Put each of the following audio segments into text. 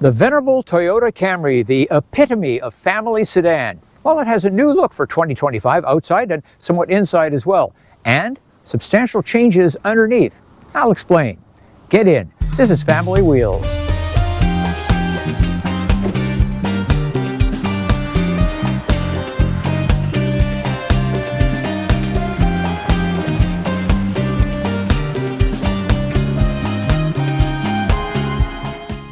The venerable Toyota Camry, the epitome of family sedan. Well, it has a new look for 2025 outside and somewhat inside as well. And substantial changes underneath. I'll explain. Get in. This is Family Wheels.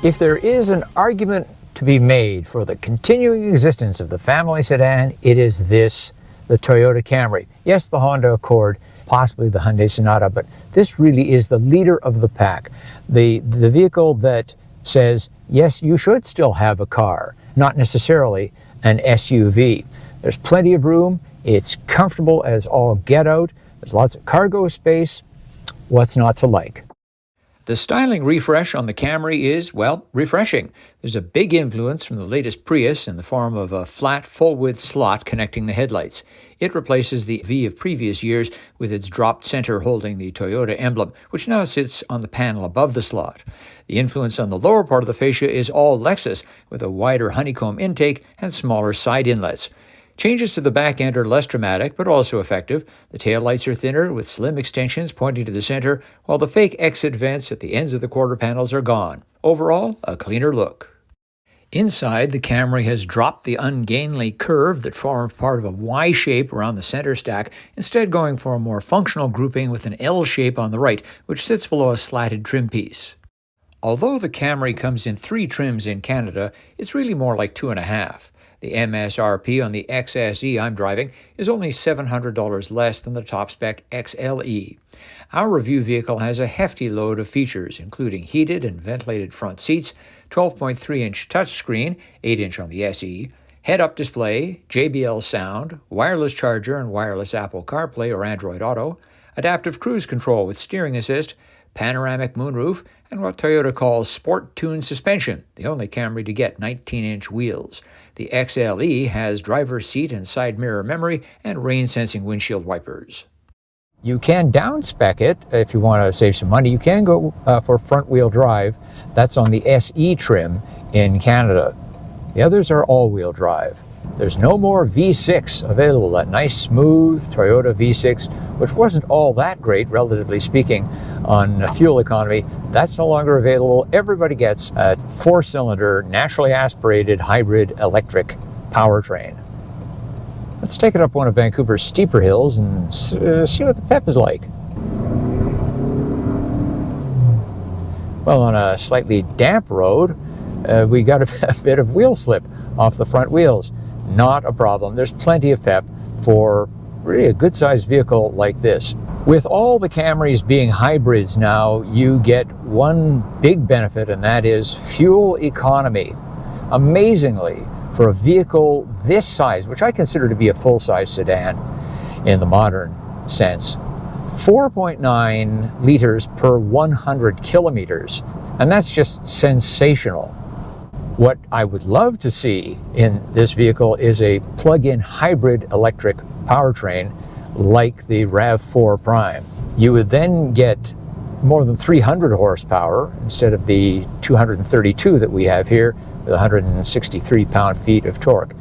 If there is an argument to be made for the continuing existence of the family sedan, it is this, the Toyota Camry. Yes, the Honda Accord, possibly the Hyundai Sonata, but this really is the leader of the pack. The vehicle that says, yes, you should still have a car, not necessarily an SUV. There's plenty of room, it's comfortable as all get out, there's lots of cargo space. What's not to like? The styling refresh on the Camry is, well, refreshing. There's a big influence from the latest Prius in the form of a flat, full-width slot connecting the headlights. It replaces the V of previous years with its dropped center holding the Toyota emblem, which now sits on the panel above the slot. The influence on the lower part of the fascia is all Lexus, with a wider honeycomb intake and smaller side inlets. Changes to the back end are less dramatic, but also effective. The taillights are thinner, with slim extensions pointing to the center, while the fake exit vents at the ends of the quarter panels are gone. Overall, a cleaner look. Inside, the Camry has dropped the ungainly curve that formed part of a Y shape around the center stack, instead going for a more functional grouping with an L shape on the right, which sits below a slatted trim piece. Although the Camry comes in 3 trims in Canada, it's really more like 2.5. The MSRP on the XSE I'm driving is only $700 less than the top-spec XLE. Our review vehicle has a hefty load of features, including heated and ventilated front seats, 12.3-inch touchscreen, 8-inch on the SE, head-up display, JBL sound, wireless charger and wireless Apple CarPlay or Android Auto, adaptive cruise control with steering assist, panoramic moonroof, and what Toyota calls Sport Tune suspension, the only Camry to get 19-inch wheels. The XLE has driver's seat and side mirror memory and rain-sensing windshield wipers. You can down-spec it if you want to save some money. You can go for front-wheel drive. That's on the SE trim in Canada. The others are all-wheel drive. There's no more V6 available, that nice smooth Toyota V6, which wasn't all that great, relatively speaking, on fuel economy. That's no longer available. Everybody gets a 4-cylinder, naturally aspirated hybrid electric powertrain. Let's take it up one of Vancouver's steeper hills and see what the pep is like. Well, on a slightly damp road, we got a bit of wheel slip off the front wheels. Not a problem. There's plenty of pep for really a good-sized vehicle like this. With all the Camrys being hybrids now, you get one big benefit, and that is fuel economy. Amazingly, for a vehicle this size, which I consider to be a full-size sedan in the modern sense, 4.9 liters per 100 kilometers, and that's just sensational. What I would love to see in this vehicle is a plug-in hybrid electric powertrain like the RAV4 Prime. You would then get more than 300 horsepower instead of the 232 that we have here with 163 pound-feet of torque.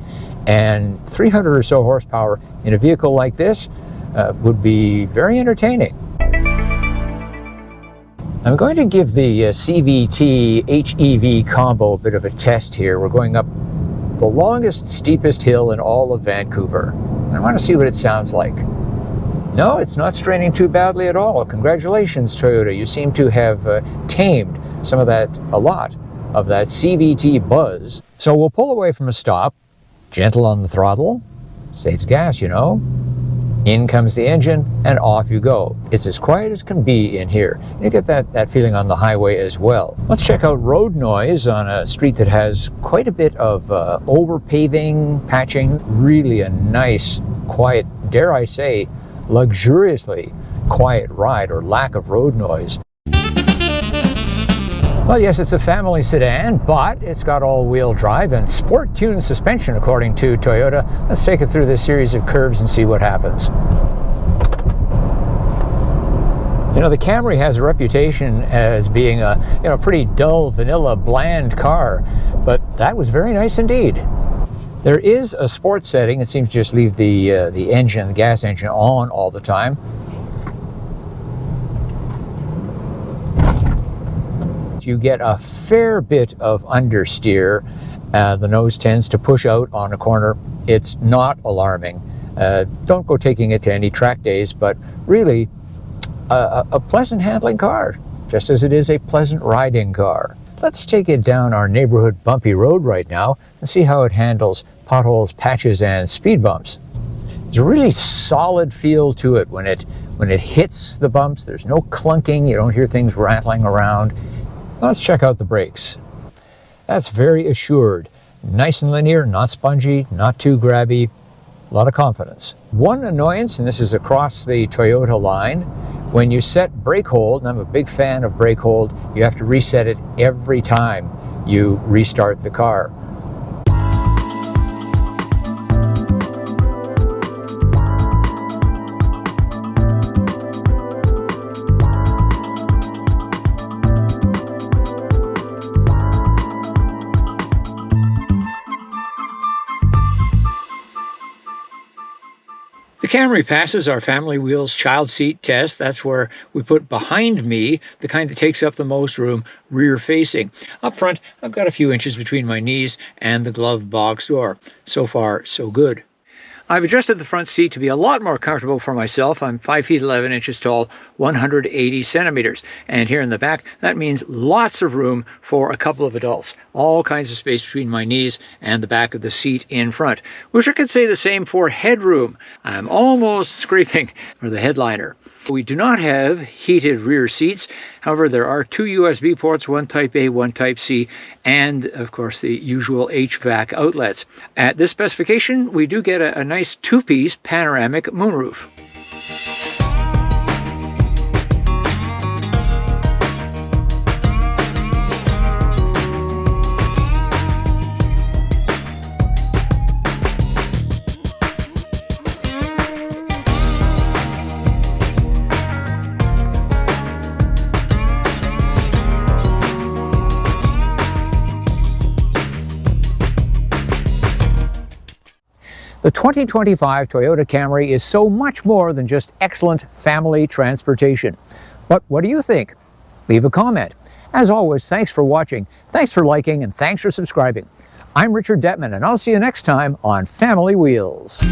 And 300 or so horsepower in a vehicle like this would be very entertaining. I'm going to give the CVT HEV combo a bit of a test here. We're going up the longest, steepest hill in all of Vancouver. I want to see what it sounds like. No, it's not straining too badly at all. Congratulations, Toyota. You seem to have tamed some of that, a lot of that CVT buzz. So we'll pull away from a stop, gentle on the throttle, saves gas, you know. In comes the engine, and off you go. It's as quiet as can be in here. You get that feeling on the highway as well. Let's check out road noise on a street that has quite a bit of over-paving, patching. Really a nice, quiet, dare I say, luxuriously quiet ride or lack of road noise. Well, yes, it's a family sedan, but it's got all-wheel drive and sport tune suspension, according to Toyota. Let's take it through this series of curves and see what happens. You know, the Camry has a reputation as being a pretty dull, vanilla, bland car, but that was very nice indeed. There is a sports setting. It seems to just leave the engine, the gas engine, on all the time. You get a fair bit of understeer. The nose tends to push out on a corner. It's not alarming. Don't go taking it to any track days, but really a pleasant handling car, just as it is a pleasant riding car. Let's take it down our neighborhood bumpy road right now and see how it handles potholes, patches, and speed bumps. There's a really solid feel to it when it hits the bumps. There's no clunking. You don't hear things rattling around. Let's check out the brakes. That's very assured. Nice and linear, not spongy, not too grabby. A lot of confidence. One annoyance, and this is across the Toyota line, when you set brake hold, and I'm a big fan of brake hold, you have to reset it every time you restart the car. The Camry passes our Family Wheels child seat test. That's where we put behind me, the kind that takes up the most room, rear facing. Up front, I've got a few inches between my knees and the glove box door. So far, so good. I've adjusted the front seat to be a lot more comfortable for myself. I'm 5 feet 11 inches tall, 180 centimeters. And here in the back, that means lots of room for a couple of adults. All kinds of space between my knees and the back of the seat in front. Wish I could say the same for headroom. I'm almost scraping for the headliner. We do not have heated rear seats. However, there are 2 USB ports, one Type A, one Type C, and of course the usual HVAC outlets. At this specification, we do get a nice 2-piece panoramic moonroof. The 2025 Toyota Camry is so much more than just excellent family transportation. But what do you think? Leave a comment. As always, thanks for watching, thanks for liking, and thanks for subscribing. I'm Richard Detman, and I'll see you next time on Family Wheels.